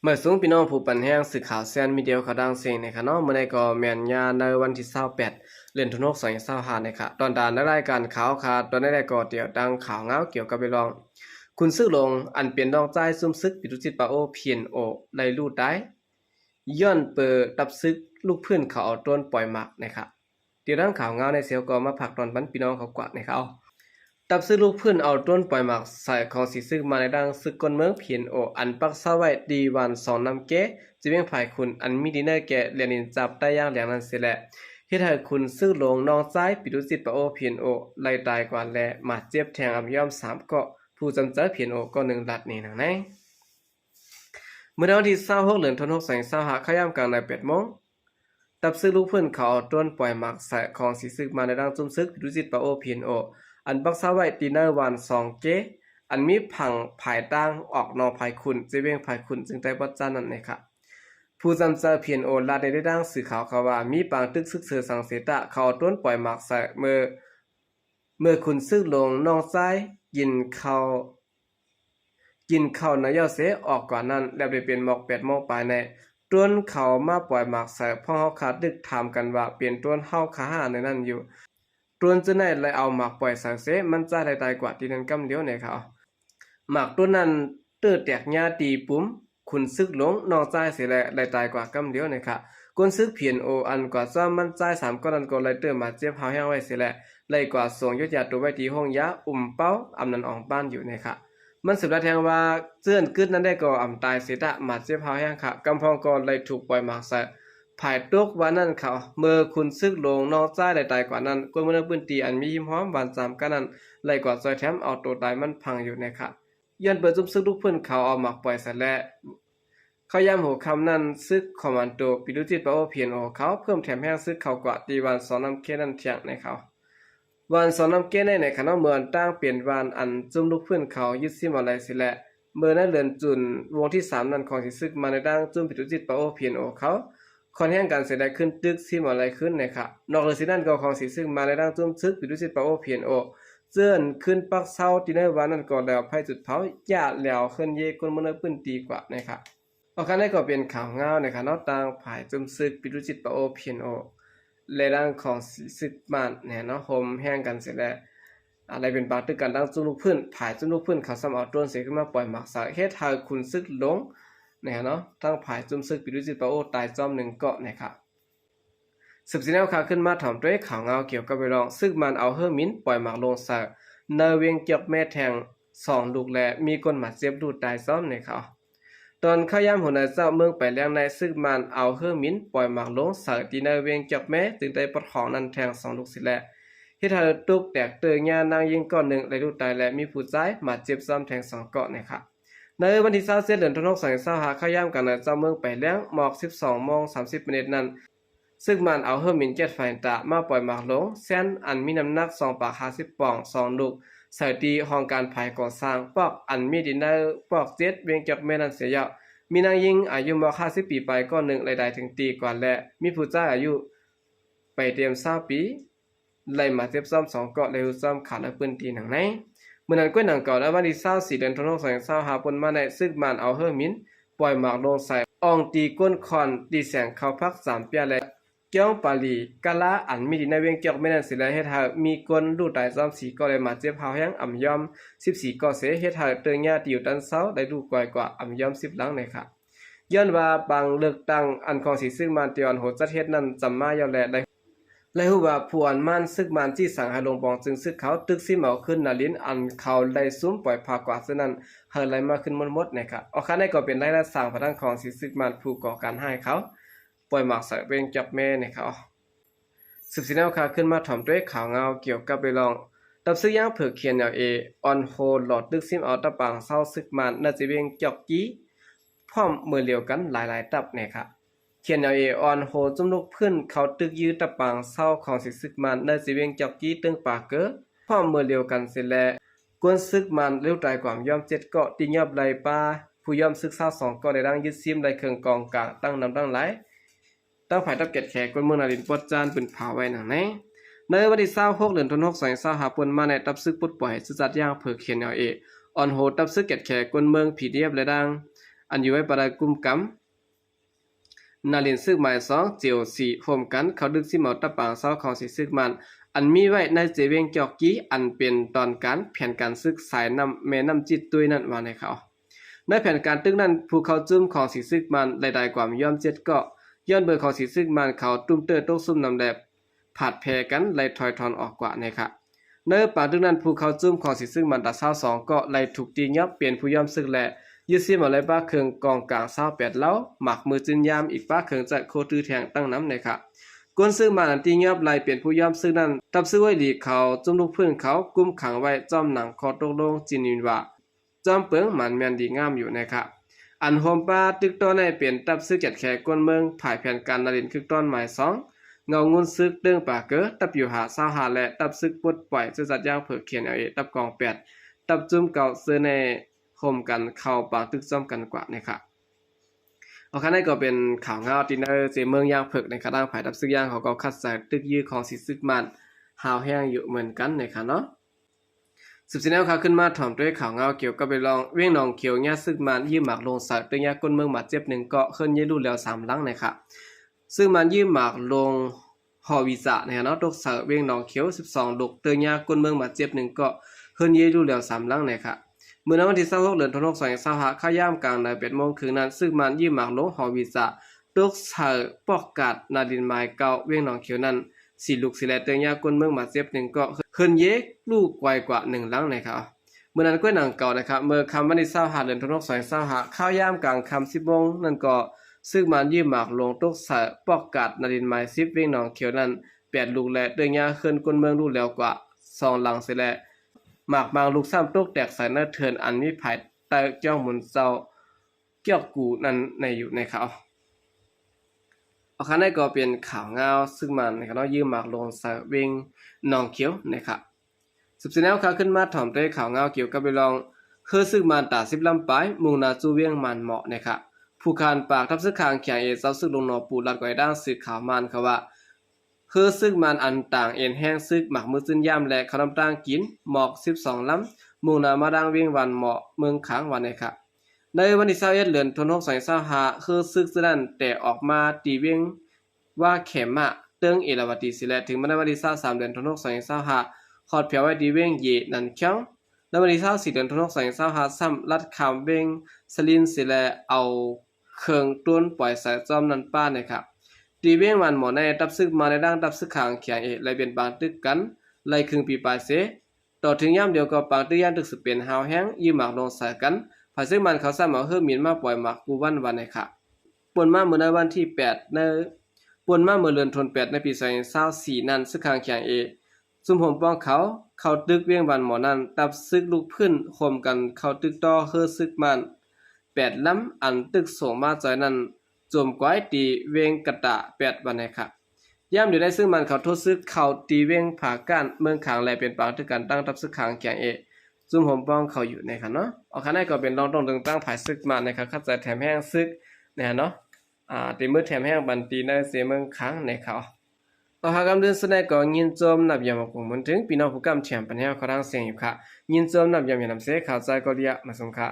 เมื่อสูงพี่น้องผู้ปันแห้งสื่อข่าวเซียนมีเดียวข่าวดังเสียงในค่ะเนาะเมื่อใดก็แม่นยาในวันที่28เดือนธันวาคม2025นะคะตอนดานในรายการข่าวค่ะตอนได้ก็เดี๋ยวดังข่าวเงาเกี่ยวกับไปลองคุณซื้อลงอันเปลี่ยนดองใจซุ่มซึกปิตุจิตปาโอเพียนโอไลลูดได้ย้อนเปิดตับซึกลูกเพื่อนเขาเอาต้นปล่อยหมักนะคะเดี๋ยวดังข่าวเงาในเสียวก็มาผักตอนบันพี่น้องเขากว่านะคะตับซึกลูกเพื่อนเอาต้นปล่อยหมักใส่ของสีซึกมาในดังซึกกนเมืองเพียนโออันปักเศร้าไว้ดีวัน2นำเกจะเวียงภายคุณอันมีดีเนอร์แกเรียนินจับได้ย่างแหลงนั้นเสียแหละเฮ็ดให้คุณซื้อลงน้องซ้ายปิดุจิตปะโอเพียนโอไล่ตายกว่าแลมาเจ็บแทงอำย่อม3เกาะผู้จำเจอเพียนโอก็1ลัดนี่นังไหนเมื่อวันที่26เดือนธันวาคม2025ขย่ำกลางใน8โมงตับซื้อลูกเพื่อนเขาเอาต้นปล่อยหมักใส่ของสีซึกมาในดังจุ่มซึกปิดุจิตปะโอเพียนโออันปักเศร้าไว้ดีเนอร์วัน2เกอันมีผังภายตั้งออกนอภายคุณจะเวียงภายคุณจึงได้บ่จานั่นนะครับผู้จำเจอเพียนโอลาได้ดังสื่อข่าวเขาว่ามีปางตึกซึกเสือสังเสตะเขาต้นปล่อยหมักใส่เมื่อคุณซึกลงน้องซ้ายกินข้านายอเสออกกว่านั้นแล้วไปเป็นหมอก8โมงปลายในต้นเขามาปล่อยหมักใส่พ่อเฮาขาดดึกถามกันว่าเปลี่ยนต้นเฮาขาหาในนั้นอยู่ต้นจะไหนเลยเอาหมักปล่อยสังเสมันจะได้ตายกว่าที่นั้นกำเดียวในเขาหมักต้นนั้นเตื้อแตกหญ้าตีปุ๋มคุณซึกหลงนอกใจเสียแลได้ตายกว่ากำเดียวนะคะก้นซึกเพียนโออันกว่าซ้อมมันใจ3ก้อนนั้นก็เลยเตื้อมาเจ็บหาแห้งไว้เสียแลเลยกว่าส่งยศยาตัวไว้ที่ห้องยาเป้าอำนันออกบ้านอยู่นะคะมันสืบได้แทงว่าเจื้อนกึดนั้นได้ก็อำตายเสียตะมาเจ็บหาแห้งค่ะกำพองก็เลยถูกปล่อยหมากใส่ภายตกวันนั้นเขาเมื่อคุณซึกลงนอกใจได้ตายกว่านั้นก้นมือปืนตีอันมีหิมหอมหวาน3กันนั้นเลยกว่าซอยแถมเอาตัวตายมันพังอยู่นะคะย้อนเปิดจุ่มซึกลูกเพื่อนเขาเอาหมักปล่อยเสร็จแล้วเขาย้ำหัวคำนั้นซึกคอมมานโดปิดุจิตปะโอเพียนโอเขาเพิ่มแถมแห้งซึกเขากว่าตีวัน2นำเกนั้นเที่ยงในเขาวัน2นำเกในคณะเมืองตั้งเปลี่ยนวันอันจุ่มลูกเพื่อนเขายึดซิมอะไรสิแหละเมื่อนั้นเดือนจุนวงที่3นั้นของสิซึกมาในดังจุ่มปิดุจิตปะโอเพียนโอเขาคอนแห่งการเสียได้ขึ้นตึกซิมอะไรขึ้นนะครับนอกจากสินั้นก็ของสิซึกมาในดังจุ่มซึกปิดุจิตปะโอเพียนโอเจื้อนขึ้นปักเศร้าที่ในวันนั้นก็แล้วไผจุดเผาญาแล้วขึ้นเยคนมื้อปื้นตีกว่านะครับเอาคันได้ก็เป็นข่าวเงานะครับเนาะต่างภายจุ่มซึกปิดุจิตปะโอเพียนโอและดังของสิซึกบ้านเนี่ยเนาะโฮมแห่งกันเสร็จแล้วอะไรเป็นปาตึกกันดังจุ่มลูกพื้นภายจุ่มลูกพื้นเขาซ้ำเอาต้นเสียขึ้นมาปล่อยหมักสาเฮ็ดให้คุณซึกลงเนี่ยเนาะทั้งภายจุ่มซึกปิดุจิตปะโอตายจอม1เกาะนะครับสืบสิแนวข่าวขึ้นมาถ่อมด้วยข่าวเงาเกี่ยวกับไปลองซึกมันเอาเฮอร์มินปล่อยหมักลงสาเนเวียงเกียบแม่แทง2ลูกแลมีคนมาเจ็บดูดตายซ้อมในเขาตอนเข้าย่ำหัวหน้าเจ้าเมืองไปแล้วในซึกมันเอาเฮอร์มินปล่อยหมักลงสาตีเนเวียงเกียบแม่ถึงได้ปลดของนั้นแทง2ลูกสิแลเฮ็ดให้ตุกแตกเตยญานางยิงก้อน1และดูดตายและมีผู้ชายมาเจ็บซ้ำแทง2เกาะนะครับในวันที่27เดือนธันวาคม2025เข้าย่ำกันในเจ้าเมืองไปแล้วหมอก 12:30 นั้นซึ่งมันเอาเฮอร์มินเจ็ดไฟตามาปล่อยหมากลงเส้นอันมีน้ำหนัก2 ปาก50ปอง2ลูกใส่ตีห้องการภายก่อสร้างปอกอันมีดินเนอร์ปอก7เวียงจับแม่นั้นเสียยะมีนางยิงอายุมา50 ปีไปก็1รายได้ถึงตีกว่าและมีผู้ชายอายุไปเตรียม20 ปีไล่มาเจ็บซ้ำ2เกาะเลยซ้ำขาดปืนตีหนังในเมื่อนั้นก้วยหนังเก่าแล้ววันที่24เดือนธันวาคม2025ปนมาในซึ่งมันเอาเฮอร์มินปล่อยหมากลงใส่อองตีก้นคอนตีแสงเข้าพัก3เปียและเกี่ยวปาลีกะลาอันมีดีในเวียงเกี่ยวไม่นั่นสิและเฮ็ดให้มีคนดูตายซ้ำ4ก็เลยมาเจ็บเฮาแห้งอ่ำยอม14ก็เสเฮ็ดให้เตือนญาติอยู่ตันเซาได้ดูกว่าอ่ำยอม10หลังนะครับย้อนว่าบางเลือกตั้งอันของสิซึ่งมันเตียนโหจัดเฮ็ดนั้นจำมายาวและฮู้ว่าผู้อันมันซึกมันที่สั่งให้ลงปองจึงซึกเขาตึกซิเมาขึ้นนาลินอันเขาได้ซุ่มปล่อยภากว่าฉะนั้นเฮาไหลมาขึ้นหมดนะครับเอาคันได้ก็เป็นรายละสร้างพระทั้งของสิซึกมันผู้ก่อการให้เขาปล่อยหมากใส่เวงจับแม่ในเขาสืบสิแนวข่าวขึ้นมาถ่อมด้วยข่าวเงาเกี่ยวกับไปลองตับซื้อย่างเผือกเขียนแนวเอออนโฮหลอดตึกซิมเอาตะปางเศร้าซึกมันน่าจะเวงจับกี้พร้อมมือเลียวกันหลายๆตับเนี่ยครับเขียนแนวเอออนโฮจุ่มลูกเพื่อนเขาตึกยื้อตะปางเศร้าของสิซึกมันน่าจะเวงจับกี้ตึงปากเกอพร้อมมือเลียวกันเสร็จแล้วกวนซึกมันเร็วตายความยอม7เกาะติยอบไหลปลาผู้ยอมซึก22เกาะได้ดังยึดซิมได้เครื่องกองกลางตั้งนำตั้งหลายตั้งฝ่ายตับเก็ดแขกคนเมืองนารินปดจานเป็นผาไว้หนังในวันที่26เดือนธันวาคม2025ปนมาในตับซึกปลดปล่อยสุจัดย่างเผือกเขียนเอาเอออนโหตับซึกเก็ดแขกคนเมืองผีเดียบและดัง อันอยู่ไว้ปะได้กุมกำนาลินซึกหมาย2เจียว4โฮมกันเขาดึกสิเมาตะปางเซาของสิซึกมันอันมีไว้ในเจเวงจอกกี้อันเป็นตอนการแผนการซึกสายนำแม่น้ำจิตตุยนั่นว่าในเขาในแผนการตึกนั้นผู้เขาจุ่มของสิซึกมันหลายๆความย่อมเจ็ดก็ย้อนเบอร์ของสิซึกมันเขาตุ้มเตอร์ตกซุ่มนำแลบผาดแพกันไล่ถอยทอนออกกว่านะครับในป่าตึกนั้นผู้เขาจุ่มของสิซึกมันตัด22ก็ไล่ถูกตียับเปลี่ยนผู้ย่อมซึกแลยึดซิมาเลยป้าเคืองกองกลาง28เล้าหมักมือจินยามอีกป้าเคืองจะโคตือแทงตั้งน้ำนะครับกวนซึ่งมาอันตียับไล่เปลี่ยนผู้ย่อมซึ่งนั้นตับซื้อไว้หลีเขาจุ่มลูกพื้นเขากุมขังไว้จอมหนังคอตกลงจินินว่าจอมเปิงมันแมนดีงามอยู่นะครับอันโฮมป้าตึกต้นในเปลี่ยนตับซื้อจัดแขกกวนเมืองผ่ายแผนการนารินคึกต้นหมาย2เงางุนซึกเรื่องป่าเก๋ตับอยู่หา25และตับซึกปลดปล่อยจะจัดย่างเผือกเขียนเอาเอตับกอง8ตับจุ่มเก่าซื้อในโฮมกันเข้าปางตึกซ้อมกันกว่านะครับเอาคันนี้ก็เป็นข่าวเงาดินเนอร์เจเมืองย่างเผือกในคณะผ่ายตับซึกย่างเขาก็คัดสรรตึกยื้อของสิซึกมันหาวแห้งอยู่เหมือนกันนะครับเนาะ14แนวข่าวขึ้นมาถ่อมด้วยข่าวเงาเกี่ยวกับไปลองเวียงหนองเขียวญาซึกมันยื้อหมากลงสักตึกยาก้นเมืองบาดเจ็บ1เกาะขึ้นยื้อรูแล้ว3ลังนะครับซึ่งมันยื้อหมากลงหอวิสะนะครับเนาะตกสักเวียงหนองเขียว12ลูกตึกยาก้นเมืองบาดเจ็บ1เกาะขึ้นยื้อรูแล้ว3ลังนะครับเมื่อวันที่26เดือนธันวาคม2025ข้าย่ามกลางใน8โมงคืนนั้นซึ่งมันยื้อหมากลงหอวิสะตกสักปอกกัดนาดินไม้เก่าเวียงหนองเขียวนั้นสีลูกสีแลเตึกยาก้นเมืองบาดเจ็บ1เกาะขึ้นเยกลูกไกวกว่า1ลังนะครับเมื่อนั้นก็หนังเก่านะครับเมื่อคำวันที่25เดือนธันวาคม2025ข้าวย่ามกลางคำ10โมงนั่นก็ซึ่งมันยื้อหมากลงตกสักปอกกัดนาดินไม้10เวียงหนองเขียวนั้น8ลูกและเตึกยาขึ้นก้นเมืองลูกแล้วกว่า2ลังสิแลหมากบางลูกซ้ำตกแตกใส่เนื้อเทินอันมีภายใต้เจ้าหมุนเจ้าเกี่ยวกูนั้นในอยู่ในเขาเอาคันนี้ก็เป็นข่าวเงาซึ่งมันนะครับยืมหมากลงใส่เวงหนองเขียวนะครับ14แนวข่าวขึ้นมาถ่อมด้วยข่าวเงาเกี่ยวกับไปลองคือซึ่งมันตา10ลำปลายมุ่งหน้าจูเวียงมันเหมาะนะครับผู้คานปากทับซึกคางแข่งเอเจ้าซึกลงนอปูรัดไว้ด้านสื่อข่าวมันเขาว่าคือซึกมันอันต่างเอ็นแห้งซึกหมักมือซึนย่ำและขนมต่างกินหมอก12ลำมุ่งหน้ามาดังเวียงวันเหมาะเมืองค้างวันนะครับในวันที่21เดือนธันวาคม2025คือซึกนั้นแต่ออกมาตีเวียงว่าเข็มอะเติงเอราวัติสิและถึงในวันที่23เดือนธันวาคม2025ขอดเพียวไว้ตีเวียงเยนันเขียวในวันที่24เดือนธันวาคม2025ซ้ำลัดคำเวียงสลินสิและเอาเครื่องต้นปล่อยสายจอมนันป้านะครับตีเวียงวันหมอในตับซึกมาในด้านตับซึกขางเขียงเอเลยเป็นบางตึกกันไล่ครึ่งปีปลายเสต่อถึงย่ำเดียวกับปางตึกย่านตึกสืบเป็นหาวแห้งยืมหมากลงใส่กันภายซึ่งมันเขาสร้างมาเพิ่มมีนมาปล่อยหมากกูวันนะครับปนมาเมื่อในวันที่8ในปนมาเมื่อเดือนธันวาคมในปี2024นั้นซึกขางเขียงเอซุ่มผมป้องเขาตึกเวียงวันหมอนั้นตับซึกลูกพื้นคมกันเขาตึกต่อเฮือซึกมัน8ลำอันตึกส่งมาจอยนั้นโจมก้อยตีเวียงกะตะ8วันนะครับย่ำอยู่ได้ซึ่งมันเขาโทษซึกเขาตีเวียงผาก้านเมืองขางและเป็นปางตึกกันตั้งตับซึกขางเขียงเอซุ่มผมป้องเขาอยู่นะครับเนาะเอาคันนี้ก็เป็นรองตรงตั้งภายซึกมานะครับคัดใจแถมแห้งซึกนะครับเนาะตีมือแถมแห้งบันตีในเสียเมืองค้างในเขาเอาหากำเดินสนก็ยินโจมนับยามกงมันถึงพี่น้องผู้กำแถมปัญหาเขาทางเสียงอยู่ค่ะยินโจมนับยามยามเสข่าวใจก็เรียกมาสงค่ะ